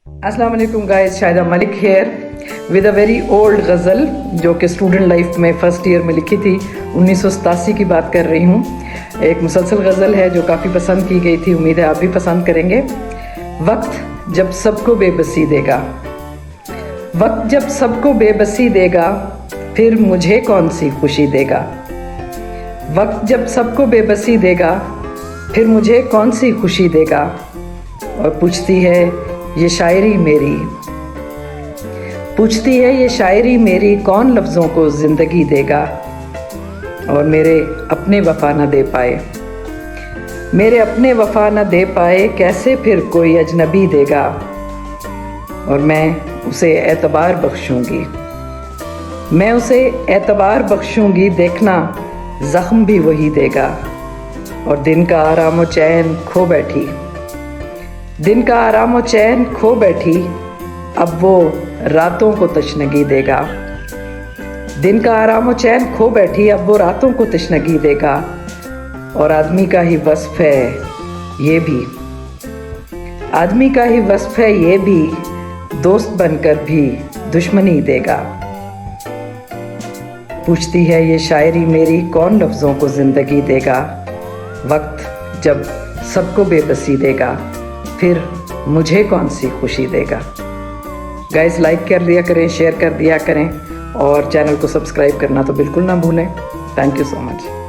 अस्सलाम वालेकुम guys, Shahida Malik here with a very old ghazal जो कि स्टूडेंट लाइफ में फ़र्स्ट ईयर में लिखी थी। 1987 की बात कर रही हूँ। एक मुसलसल गज़ल है जो काफ़ी पसंद की गई थी। उम्मीद है आप भी पसंद करेंगे। वक्त जब सबको बेबसी देगा, वक्त जब सबको बेबसी देगा, फिर मुझे कौन सी खुशी देगा। वक्त जब सबको बेबसी देगा, फिर मुझे कौन सी खुशी देगा। और पूछती है ये शायरी मेरी, पूछती है ये शायरी मेरी, कौन लफ्ज़ों को ज़िंदगी देगा। और मेरे अपने वफ़ा न दे पाए, मेरे अपने वफ़ा न दे पाए, कैसे फिर कोई अजनबी देगा। और मैं उसे एतबार बख्शूँगी, मैं उसे एतबार बख्शूँगी, देखना ज़ख्म भी वही देगा। और दिन का आराम व चैन खो बैठी, दिन का आराम व चैन खो बैठी, अब वो रातों को तशनगी देगा। दिन का आराम व चैन खो बैठी, अब वो रातों को तशनगी देगा। और आदमी का ही वस्फ है ये भी, आदमी का ही वस्फ है ये भी, दोस्त बनकर भी दुश्मनी देगा। पूछती है ये शायरी मेरी, कौन लफ्ज़ों को ज़िंदगी देगा। वक्त जब सबको बेबसी देगा, फिर मुझे कौन सी खुशी देगा। गाइस, लाइक कर दिया करें, शेयर कर दिया करें और चैनल को सब्सक्राइब करना तो बिल्कुल ना भूलें। Thank you so much.